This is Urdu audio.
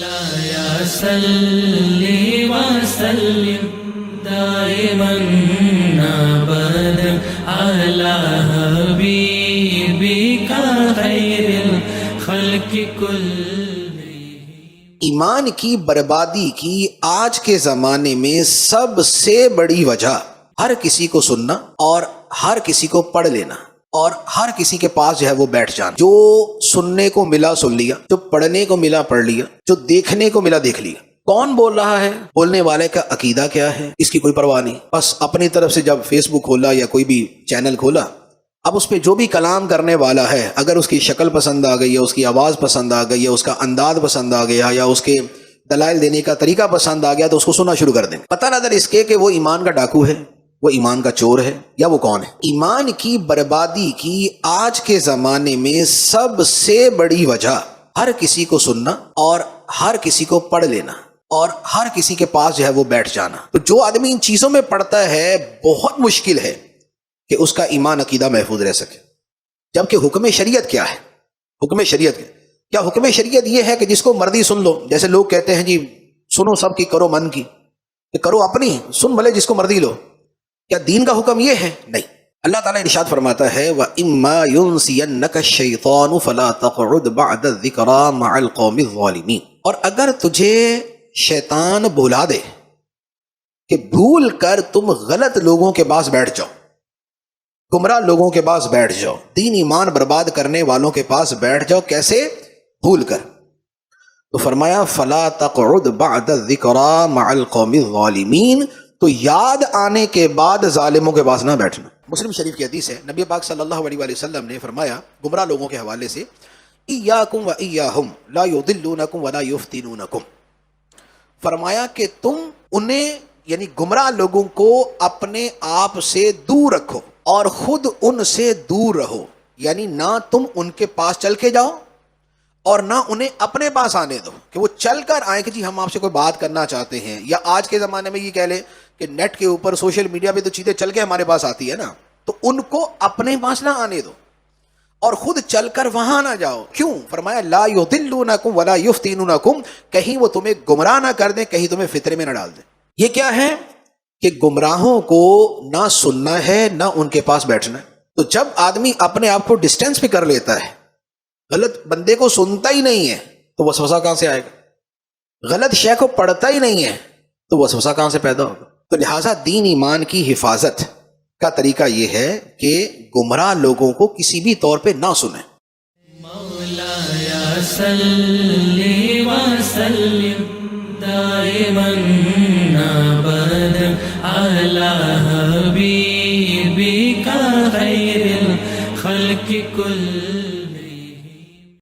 مولاي صل وسلم دائما ابدا على حبيبك خير الخلق كلهم۔ ایمان کی بربادی کی آج کے زمانے میں سب سے بڑی وجہ ہر کسی کو سننا اور ہر کسی کو پڑھ لینا اور ہر کسی کے پاس جو ہے وہ بیٹھ جانا۔ جو سننے کو ملا سن لیا، جو پڑھنے کو ملا پڑھ لیا، جو دیکھنے کو ملا دیکھ لیا۔ کون بول رہا ہے، بولنے والے کا عقیدہ کیا ہے، اس کی کوئی پرواہ نہیں۔ بس اپنی طرف سے جب فیس بک کھولا یا کوئی بھی چینل کھولا، اب اس پہ جو بھی کلام کرنے والا ہے، اگر اس کی شکل پسند آ گئی یا اس کی آواز پسند آ گئی یا اس کا انداز پسند آ گیا یا اس کے دلائل دینے کا طریقہ پسند آ گیا تو اس کو سننا شروع کر دیں۔ پتہ نظر اس کے کہ وہ ایمان کا ڈاکو ہے، وہ ایمان کا چور ہے یا وہ کون ہے۔ ایمان کی بربادی کی آج کے زمانے میں سب سے بڑی وجہ ہر کسی کو سننا اور ہر کسی کو پڑھ لینا اور ہر کسی کے پاس جو ہے وہ بیٹھ جانا۔ تو جو آدمی ان چیزوں میں پڑھتا ہے بہت مشکل ہے کہ اس کا ایمان عقیدہ محفوظ رہ سکے۔ جبکہ حکم شریعت کیا ہے؟ حکم شریعت کیا؟ حکم شریعت یہ ہے کہ جس کو مرضی سن لو۔ جیسے لوگ کہتے ہیں جی سنو سب کی کرو من کی، کہ کرو اپنی، سن بھلے جس کو مرضی لو۔ کیا دین کا حکم یہ ہے؟ نہیں۔ اللہ تعالیٰ ارشاد فرماتا ہے وَإِمَّا يُنْسِيَنَّكَ الشَّيْطَانُ فَلَا تَقْعُدْ بَعْدَ الذِّكْرَىٰ مَعَ الْقَوْمِ الظَّالِمِينَ۔ اور اگر تجھے شیطان بھلا دے کہ بھول کر تم غلط لوگوں کے پاس بیٹھ جاؤ، گمراہ لوگوں کے پاس بیٹھ جاؤ، دین ایمان برباد کرنے والوں کے پاس بیٹھ جاؤ، کیسے؟ بھول کر۔ تو فرمایا فَلَا تَقْعُدْ بَعْدَ الذِّكْرَىٰ مَعَ الْقَوْمِ الظَّالِمِينَ، تو یاد آنے کے بعد ظالموں کے پاس نہ بیٹھنا۔ مسلم شریف کی حدیث ہے، نبی پاک صلی اللہ علیہ وآلہ وسلم نے فرمایا گمراہ لوگوں کے حوالے سے ایاکم و ایاہم لا یضلونکم ولا یفتنونکم، فرمایا کہ تم انہیں یعنی گمراہ لوگوں کو اپنے آپ سے دور رکھو اور خود ان سے دور رہو، یعنی نہ تم ان کے پاس چل کے جاؤ اور نہ انہیں اپنے پاس آنے دو کہ وہ چل کر آئیں کہ جی ہم آپ سے کوئی بات کرنا چاہتے ہیں، یا آج کے زمانے میں یہ کہہ لیں کہ نیٹ کے اوپر سوشل میڈیا پہ تو چیزیں چل کے ہمارے پاس آتی ہے نا، تو ان کو اپنے پاس نہ آنے دو اور خود چل کر وہاں نہ جاؤ۔ کیوں؟ فرمایا لا یضلونکم ولا یفتنونکم، کہیں وہ تمہیں گمراہ نہ کر دیں، کہیں تمہیں فطرے میں نہ ڈال دیں۔ یہ کیا ہے کہ گمراہوں کو نہ سننا ہے نہ ان کے پاس بیٹھنا ہے۔ تو جب آدمی اپنے آپ کو ڈسٹینس پہ کر لیتا ہے، غلط بندے کو سنتا ہی نہیں ہے تو وسوسہ کہاں سے آئے گا؟ غلط شے کو پڑھتا ہی نہیں ہے تو وسوسہ کہاں سے پیدا ہوگا؟ تو لہٰذا دین ایمان کی حفاظت کا طریقہ یہ ہے کہ گمراہ لوگوں کو کسی بھی طور پہ نہ سنیں۔ مولاي صل وسلم دائما ابدا على حبيبك خير الخلق كلهم۔